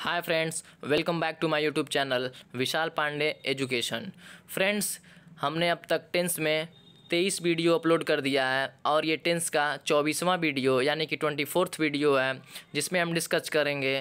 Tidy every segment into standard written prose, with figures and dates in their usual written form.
Hi friends, welcome back to my YouTube channel Vishal Pandey education. Friends, हमने अब तक tense में 23 वीडियो अपलोड कर दिया है और ये टेंस का 24वां वीडियो यानी कि 24th वीडियो है, जिसमें हम डिस्कस करेंगे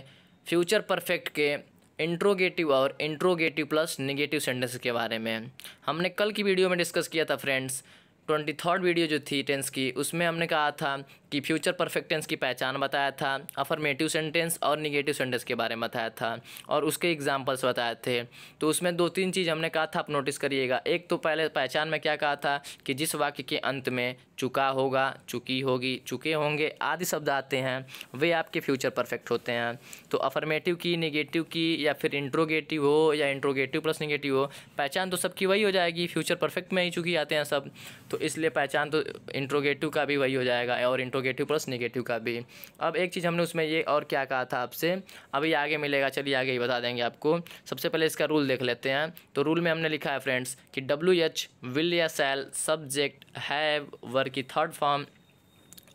फ्यूचर परफेक्ट के इंट्रोगेटिव और इंट्रोगेटिव प्लस नेगेटिव सेंटेंस के बारे में। हमने कल की वीडियो में डिस्कस किया था फ्रेंड्स, 23rd वीडियो जो थी टेंस की, उसमें हमने कहा था कि फ्यूचर परफेक्ट टेंस की पहचान बताया था, अफर्मेटिव सेंटेंस और निगेटिव सेंटेंस के बारे में बताया था और उसके एग्जांपल्स बताए थे। तो उसमें 2-3 चीज़ हमने कहा था, आप नोटिस करिएगा। एक तो पहले पहचान में क्या कहा था कि जिस वाक्य के अंत में चुका होगा, चुकी होगी, चुके होंगे आदि शब्द आते हैं वे आपके फ्यूचर परफेक्ट होते हैं। तो अफर्मेटिव की, निगेटिव की या फिर इंट्रोगेटिव हो या इंट्रोगेटिव प्लस निगेटिव हो, पहचान तो सबकी वही हो जाएगी। फ्यूचर परफेक्ट में ही चुकी आते हैं सब, तो इसलिए पहचान तो इंट्रोगेटिव का भी वही हो जाएगा और इंट्रोगेटिव प्लस नेगेटिव का भी। अब एक चीज़ हमने उसमें ये और क्या कहा था आपसे, अभी आगे मिलेगा, चलिए आगे ही बता देंगे आपको। सबसे पहले इसका रूल देख लेते हैं। तो रूल में हमने लिखा है फ्रेंड्स कि WH विल या शैल, सब्जेक्ट, हैव, वर्ब की थर्ड फॉर्म,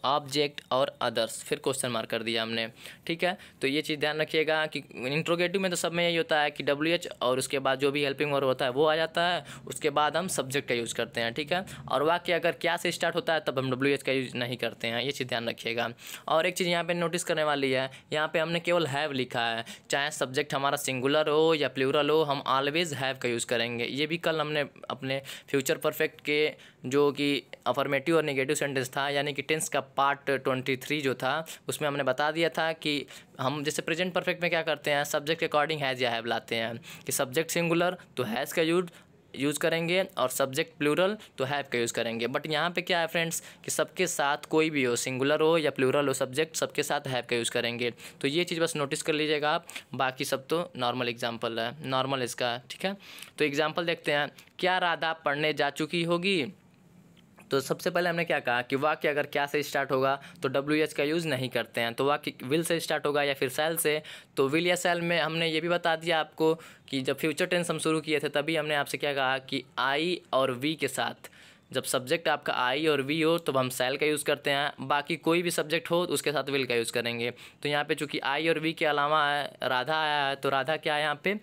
ऑब्जेक्ट और अदर्स, फिर क्वेश्चन मार्क कर दिया हमने। ठीक है, तो ये चीज़ ध्यान रखिएगा कि इंट्रोगेटिव में तो सब में यही होता है कि WH और उसके बाद जो भी हेल्पिंग वर्ब होता है वो आ जाता है, उसके बाद हम सब्जेक्ट का यूज़ करते हैं। ठीक है, और वाक्य अगर क्या से स्टार्ट होता है तब हम WH का यूज़ नहीं करते हैं, ये चीज़ ध्यान रखिएगा। और एक चीज़ यहाँ पे नोटिस करने वाली है, यहाँ पे हमने केवल हैव लिखा है, चाहे सब्जेक्ट हमारा सिंगुलर हो या प्लूरल हो, हम ऑलवेज हैव का यूज़ करेंगे। ये भी कल हमने अपने फ्यूचर परफेक्ट के जो कि अफर्मेटिव और नेगेटिव सेंटेंस था यानी कि टेंस का पार्ट 23 जो था, उसमें हमने बता दिया था कि हम जैसे प्रेजेंट परफेक्ट में क्या करते हैं, सब्जेक्ट के अकॉर्डिंग हैज़ या हैव लाते हैं कि सब्जेक्ट सिंगुलर तो हैज़ का यूज़ करेंगे और सब्जेक्ट प्लूरल तो हैव का यूज़ करेंगे। बट यहाँ पे क्या है फ्रेंड्स कि सबके साथ कोई भी हो, सिंगुलर हो या प्लूरल हो, सब्जेक्ट सबके साथ हैव का यूज़ करेंगे। तो ये चीज़ बस नोटिस कर लीजिएगा आप, बाकी सब तो नॉर्मल एग्जाम्पल है, नॉर्मल इसका। ठीक है, तो एग्जाम्पल देखते हैं। क्या राधा पढ़ने जा चुकी होगी? तो सबसे पहले हमने क्या कहा कि वाक्य अगर क्या से स्टार्ट होगा तो WH का यूज़ नहीं करते हैं। तो वाक्य विल से स्टार्ट होगा या फिर शैल से, तो विल या शैल में हमने ये भी बता दिया आपको कि जब फ्यूचर टेंस हम शुरू किए थे तभी हमने आपसे क्या कहा कि आई और वी के साथ, जब सब्जेक्ट आपका आई और वी हो तो हम शैल का यूज़ करते हैं, बाकी कोई भी सब्जेक्ट हो तो उसके साथ विल का यूज़ करेंगे। तो यहाँ पे चूँकि आई और वी के अलावा राधा आया है, तो राधा क्या है यहाँ पे,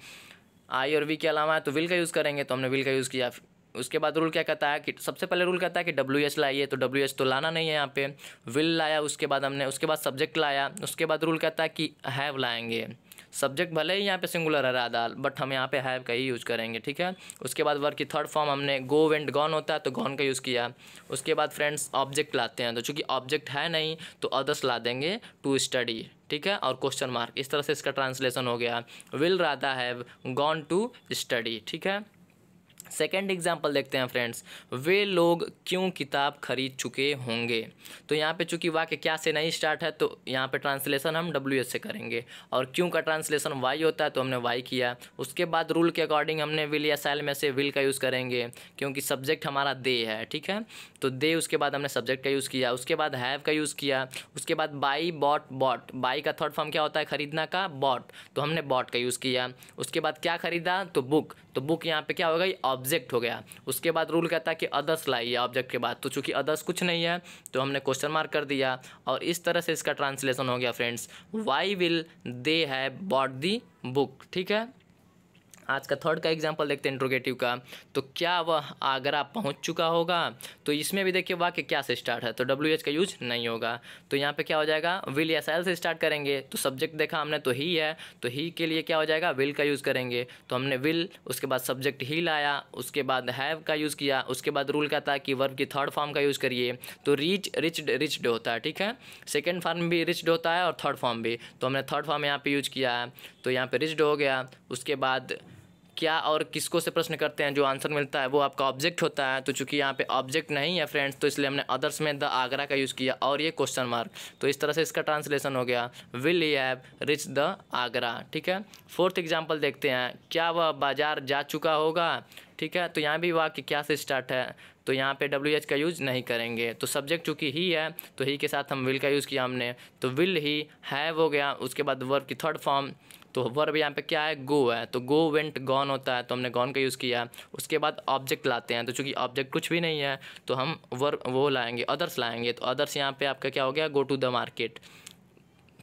आई और वी के अलावा है तो विल का यूज़ करेंगे, तो हमने विल का यूज़ किया। उसके बाद रूल क्या कहता है कि सबसे पहले रूल कहता है कि WH लाइए, तो WH तो लाना नहीं है, यहाँ पे विल लाया। उसके बाद हमने उसके बाद सब्जेक्ट लाया। उसके बाद रूल कहता है कि हैव लाएंगे। सब्जेक्ट भले ही यहाँ पे सिंगुलर है राधा, बट हम यहाँ पे हैव का ही यूज़ करेंगे। ठीक है, उसके बाद वर्ब की थर्ड फॉर्म हमने गो वेंट गॉन होता है तो गॉन का यूज़ किया। उसके बाद फ्रेंड्स ऑब्जेक्ट लाते हैं, तो चूँकि ऑब्जेक्ट है नहीं तो अदर्स ला देंगे, टू स्टडी। ठीक है, और क्वेश्चन मार्क, इस तरह से इसका ट्रांसलेशन हो गया, will Radha have gone to study. ठीक है, सेकेंड एग्जाम्पल देखते हैं फ्रेंड्स। वे लोग क्यों किताब खरीद चुके होंगे? तो यहाँ पे चूंकि वाक्य क्या से नहीं स्टार्ट है तो यहाँ पे ट्रांसलेशन हम WH से करेंगे, और क्यों का ट्रांसलेशन वाई होता है तो हमने वाई किया। उसके बाद रूल के अकॉर्डिंग हमने विल या शैल में से विल का यूज़ करेंगे क्योंकि सब्जेक्ट हमारा दे है। ठीक है, तो दे, उसके बाद हमने सब्जेक्ट का यूज़ किया। उसके बाद हैव का यूज़ किया। उसके बाद बाई, बॉट, बॉट, बाई का थर्ड फॉर्म क्या होता है, खरीदना का, बॉट, तो हमने बॉट का यूज़ किया। उसके बाद क्या खरीदा, तो बुक, तो बुक यहाँ पे क्या हो गई, ऑब्जेक्ट हो गया। उसके बाद रूल कहता है कि अदर्स लाइए ऑब्जेक्ट के बाद, तो चूंकि अदर्स कुछ नहीं है तो हमने क्वेश्चन मार्क कर दिया, और इस तरह से इसका ट्रांसलेशन हो गया friends, why will they have bought the book. ठीक है, आज का थर्ड का एग्जांपल देखते हैं इंट्रोगेटिव का। तो क्या वह आगरा पहुंच चुका होगा? तो इसमें भी देखिए वाक्य क्या से स्टार्ट है तो WH का यूज नहीं होगा। तो यहाँ पे क्या हो जाएगा, विल या शैल से स्टार्ट करेंगे। तो सब्जेक्ट देखा हमने तो ही है, तो ही के लिए क्या हो जाएगा, विल का यूज़ करेंगे। तो हमने विल, उसके बाद सब्जेक्ट ही लाया, उसके बाद हैव का यूज़ किया। उसके बाद रूल कहता है कि वर्ब की थर्ड फॉर्म का यूज़ करिए। तो रीच, रिच्ड, रिच्ड होता है। ठीक है, सेकेंड फॉर्म भी रिच्ड होता है और थर्ड फॉर्म भी, तो हमने थर्ड फॉर्म यहाँ पे यूज किया है, तो यहाँ पे रिच्ड हो गया। उसके बाद क्या और किसको से प्रश्न करते हैं, जो आंसर मिलता है वो आपका ऑब्जेक्ट होता है। तो चूंकि यहाँ पे ऑब्जेक्ट नहीं है फ्रेंड्स तो इसलिए हमने अदर्स में द आगरा का यूज़ किया और ये क्वेश्चन मार्क। तो इस तरह से इसका ट्रांसलेशन हो गया, will he have rich the Agra. ठीक है, फोर्थ एग्जाम्पल देखते हैं। क्या वह बाजार जा चुका होगा? ठीक है, तो यहाँ भी वाक्य क्या से स्टार्ट है तो यहाँ पे WH का यूज़ नहीं करेंगे। तो सब्जेक्ट चूँकि ही है तो ही के साथ हम विल का यूज़ किया हमने, तो विल ही हैव हो गया। उसके बाद वर्ब की थर्ड फॉर्म, तो वर्ब यहाँ पे क्या है, गो है, तो गो वेंट गॉन होता है तो हमने गॉन का यूज़ किया। उसके बाद ऑब्जेक्ट लाते हैं, तो चूँकि ऑब्जेक्ट कुछ भी नहीं है तो हम वर्ब वो लाएंगे, अदर्स लाएंगे। तो अदर्स यहाँ पे आपका क्या हो गया, go to the market.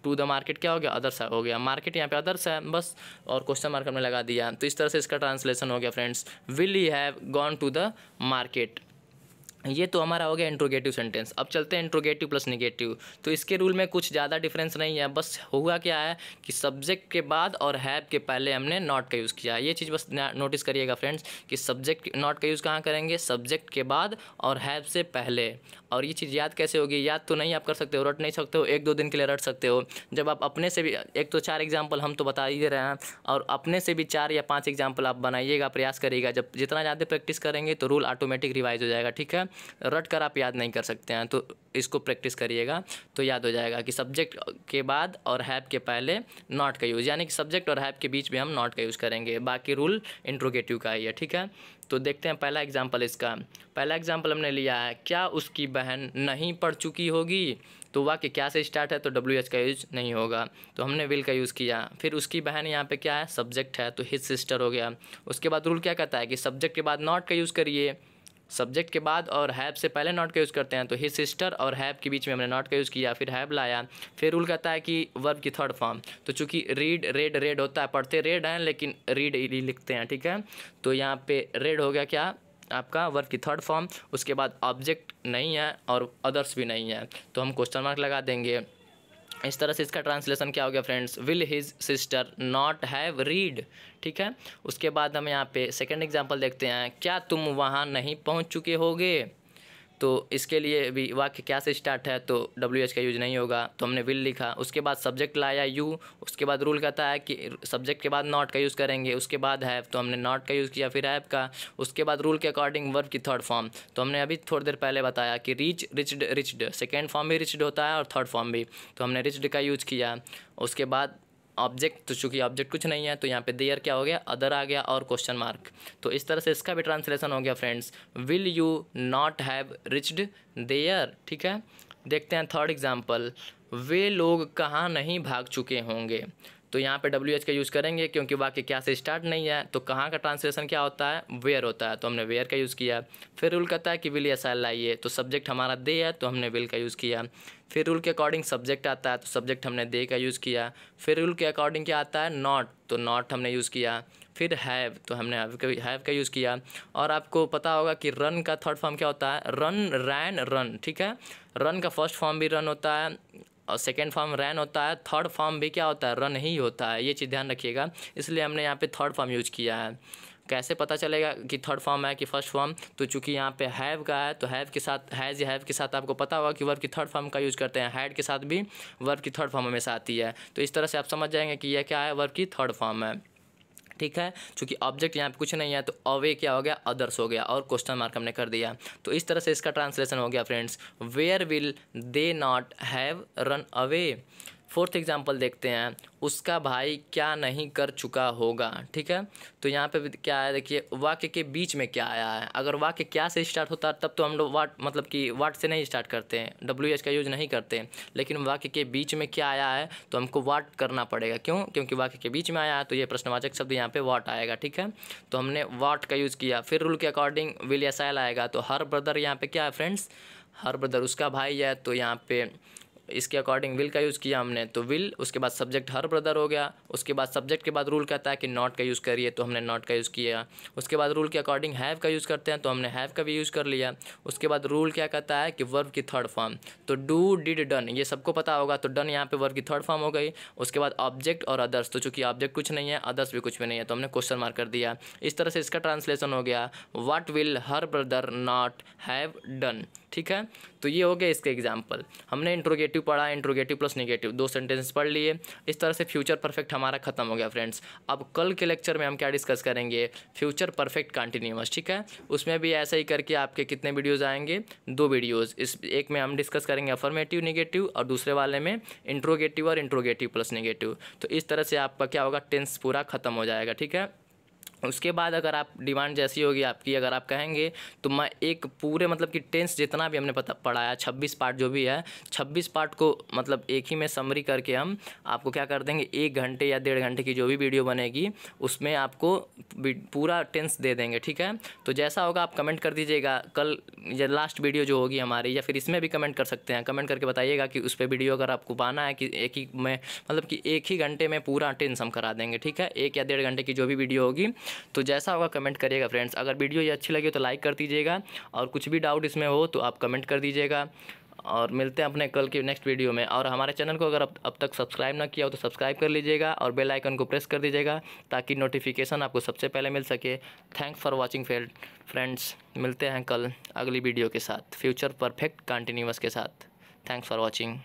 To the market क्या हो गया, अदर्स हो गया, मार्केट यहाँ पे अदर्स है बस, और क्वेश्चन मार्क हमने लगा दिया। तो इस तरह से इसका ट्रांसलेशन हो गया friends, will he have gone to the market. ये तो हमारा हो गया इंट्रोगेटिव सेंटेंस। अब चलते हैं इंट्रोगेटिव प्लस निगेटिव। तो इसके रूल में कुछ ज़्यादा डिफरेंस नहीं है, बस हुआ क्या है कि सब्जेक्ट के बाद और हैव के पहले हमने नॉट का यूज़ किया। ये चीज़ बस नोटिस करिएगा फ्रेंड्स कि सब्जेक्ट नॉट का यूज़ कहाँ करेंगे, सब्जेक्ट के बाद और हैव से पहले। और ये चीज़ याद कैसे होगी, याद तो नहीं आप कर सकते हो, रट नहीं सकते हो, 1-2 दिन के लिए रट सकते हो। जब आप अपने से भी, एक तो 4 एग्जाम्पल हम तो बता ही दे रहे हैं, और अपने से भी 4 या 5 एग्जाम्पल आप बनाइएगा, प्रयास करिएगा। जब जितना ज़्यादा प्रैक्टिस करेंगे तो रूल ऑटोमेटिक रिवाइज हो जाएगा, ठीक है। रट कर आप याद नहीं कर सकते हैं, तो इसको प्रैक्टिस करिएगा तो याद हो जाएगा कि सब्जेक्ट के बाद और हैव के पहले नॉट का यूज़, यानी कि सब्जेक्ट और हैव के बीच में हम नॉट का यूज़ करेंगे। बाकी रूल इंट्रोगेटिव का ही है, ठीक है। तो देखते हैं पहला एग्जाम्पल इसका। पहला एग्जाम्पल हमने लिया है, क्या उसकी बहन नहीं पढ़ चुकी होगी। तो वाक्य क्या से स्टार्ट है, तो WH का यूज़ नहीं होगा, तो हमने विल का यूज़ किया। फिर उसकी बहन यहाँ पे क्या है, सब्जेक्ट है, तो हिज सिस्टर हो गया। उसके बाद रूल क्या कहता है कि सब्जेक्ट के बाद नॉट का यूज़ करिए, सब्जेक्ट के बाद और हैव से पहले नॉट का यूज़ करते हैं, तो हिज सिस्टर और हैव के बीच में हमने नॉट का यूज़ किया, फिर हैव लाया। फिर रूल कहता है कि वर्ब की थर्ड फॉर्म, तो चूंकि रीड रेड रेड होता है, पढ़ते रेड हैं लेकिन रीड लिखते हैं, ठीक है। तो यहाँ पे रेड हो गया क्या आपका वर्ब की थर्ड फॉर्म। उसके बाद ऑब्जेक्ट नहीं है और अदर्स भी नहीं है, तो हम क्वेश्चन मार्क लगा देंगे। इस तरह से इसका ट्रांसलेशन क्या हो गया friends, will his sister not have read, ठीक है। उसके बाद हम यहाँ पे सेकंड एग्जांपल देखते हैं, क्या तुम वहाँ नहीं पहुँच चुके होगे। तो इसके लिए भी वाक्य क्या से स्टार्ट है, तो WH का यूज नहीं होगा, तो हमने विल लिखा। उसके बाद सब्जेक्ट लाया यू, उसके बाद रूल कहता है कि सब्जेक्ट के बाद नॉट का यूज़ करेंगे, उसके बाद हैव, तो हमने नॉट का यूज़ किया, फिर हैव का। उसके बाद रूल के अकॉर्डिंग वर्ब की थर्ड फॉर्म, तो हमने अभी थोड़ी देर पहले बताया कि reach reached reached, second form भी रिच्ड होता है और थर्ड फॉर्म भी, तो हमने रिच्ड का यूज़ किया। उसके बाद ऑब्जेक्ट, तो चूँकि ऑब्जेक्ट कुछ नहीं है तो यहाँ पे देयर क्या हो गया, अदर आ गया और क्वेश्चन मार्क। तो इस तरह से इसका भी ट्रांसलेशन हो गया friends, will you not have reached there, ठीक है। देखते हैं थर्ड एग्जांपल, वे लोग कहाँ नहीं भाग चुके होंगे। तो यहाँ पे WH का यूज़ करेंगे क्योंकि वाक्य क्या से स्टार्ट नहीं है, तो कहाँ का ट्रांसलेशन क्या होता है, वेयर होता है, तो हमने वेयर का यूज़ किया। फिर रूल कहता है कि विल या शैल लाइए, तो सब्जेक्ट हमारा दे है तो हमने विल का यूज़ किया। फिर रूल के अकॉर्डिंग सब्जेक्ट आता है तो सब्जेक्ट हमने दे का यूज़ किया। फिर रूल के अकॉर्डिंग क्या आता है, नॉट, तो नॉट हमने यूज़ किया। फिर हैव, तो हमने हैव का यूज़ किया। और आपको पता होगा कि रन का थर्ड फॉर्म क्या होता है, रन रैन रन, ठीक है। रन का फर्स्ट फॉर्म भी रन होता है और सेकेंड फॉर्म रैन होता है, थर्ड फॉर्म भी क्या होता है, रन ही होता है। ये चीज़ ध्यान रखिएगा, इसलिए हमने यहाँ पे थर्ड फॉर्म यूज़ किया है। कैसे पता चलेगा कि थर्ड फॉर्म है कि फर्स्ट फॉर्म, तो चूंकि यहाँ पे हैव का है तो हैव के साथ, हैज़ या हैव के साथ आपको पता होगा कि वर्ब की थर्ड फॉर्म का यूज़ करते हैं, हैड के साथ भी वर्ब की थर्ड फॉर्म हमेशा आती है। तो इस तरह से आप समझ जाएंगे कि यह क्या है, वर्ब की थर्ड फॉर्म है, ठीक है। चूंकि ऑब्जेक्ट यहाँ पे कुछ नहीं है तो अवे क्या हो गया, अदर्स हो गया और क्वेश्चन मार्क हमने कर दिया। तो इस तरह से इसका ट्रांसलेशन हो गया friends, where will they not have run away. Fourth example देखते हैं, उसका भाई क्या नहीं कर चुका होगा, ठीक है। तो यहाँ पे क्या है, देखिए वाक्य के बीच में क्या आया है। अगर वाक्य क्या से स्टार्ट होता तब तो हम लोग वाट, मतलब कि वाट से नहीं स्टार्ट करते हैं, WH का यूज़ नहीं करते। लेकिन वाक्य के बीच में क्या आया है तो हमको वाट करना पड़ेगा, क्यों, क्योंकि वाक्य के बीच में आया है तो ये प्रश्नवाचक शब्द यहाँ पे वाट आएगा, ठीक है। तो हमने वाट का यूज़ किया। फिर रूल के अकॉर्डिंग विल या शैल आएगा, तो हर ब्रदर यहाँ पे क्या है फ्रेंड्स, हर ब्रदर उसका भाई है, तो यहाँ पे इसके अकॉर्डिंग विल का यूज़ किया हमने, तो विल, उसके बाद सब्जेक्ट हर ब्रदर हो गया। उसके बाद सब्जेक्ट के बाद रूल कहता है कि नॉट का यूज़ करिए, तो हमने नॉट का यूज़ किया। उसके बाद रूल के अकॉर्डिंग हैव का यूज़ करते हैं तो हमने हैव का भी यूज़ कर लिया। उसके बाद रूल क्या कहता है कि वर्ब की थर्ड फॉर्म, तो डू डिड डन, ये सबको पता होगा, तो डन यहाँ पे वर्ब की थर्ड फॉर्म हो गई। उसके बाद ऑब्जेक्ट और अदर्स, तो चूँकि ऑब्जेक्ट कुछ नहीं है, अदर्स भी कुछ भी नहीं है, तो हमने क्वेश्चन मार्क कर दिया। इस तरह से इसका ट्रांसलेशन हो गया, what will her brother not have done, ठीक है। तो ये हो गया इसके एग्जाम्पल। हमने इंट्रोगेटिव पढ़ा, इंट्रोगेटिव प्लस निगेटिव, 2 सेंटेंस पढ़ लिए। इस तरह से फ्यूचर परफेक्ट हमारा खत्म हो गया फ्रेंड्स। अब कल के लेक्चर में हम क्या डिस्कस करेंगे, फ्यूचर परफेक्ट कंटिन्यूअस, ठीक है। उसमें भी ऐसा ही करके आपके कितने वीडियोज़ आएंगे, 2 वीडियोज़। इस एक में हम डिस्कस करेंगे अफर्मेटिव निगेटिव और दूसरे वाले में इंट्रोगेटिव और इंट्रोगेटिव प्लस निगेटिव। तो इस तरह से आपका क्या होगा, टेंस पूरा खत्म हो जाएगा, ठीक है। उसके बाद अगर आप डिमांड जैसी होगी आपकी, अगर आप कहेंगे तो मैं एक पूरे मतलब कि टेंस जितना भी हमने पढ़ाया 26 पार्ट जो भी है 26 पार्ट को मतलब एक ही में समरी करके हम आपको क्या कर देंगे, 1 घंटे या 1.5 घंटे की जो भी वीडियो बनेगी उसमें आपको पूरा टेंस दे देंगे। ठीक है, तो जैसा होगा आप कमेंट कर दीजिएगा। कल या लास्ट वीडियो जो होगी हमारी, या फिर इसमें भी कमेंट कर सकते हैं, कमेंट करके बताइएगा कि उस पर वीडियो अगर आपको पाना है कि एक ही में मतलब कि एक ही घंटे में पूरा टेंस हम करा देंगे। ठीक है, 1 या 1.5 घंटे की जो भी वीडियो होगी, तो जैसा होगा कमेंट करिएगा फ्रेंड्स। अगर वीडियो ये अच्छी लगी तो लाइक कर दीजिएगा, और कुछ भी डाउट इसमें हो तो आप कमेंट कर दीजिएगा। और मिलते हैं अपने कल के नेक्स्ट वीडियो में। और हमारे चैनल को अगर अब तक सब्सक्राइब ना किया हो तो सब्सक्राइब कर लीजिएगा, और बेल आइकन को प्रेस कर दीजिएगा ताकि नोटिफिकेशन आपको सबसे पहले मिल सके। थैंक्स फॉर वॉचिंग फ्रेंड्स, मिलते हैं कल अगली वीडियो के साथ, फ्यूचर परफेक्ट कंटिन्यूअस के साथ। Thanks for watching.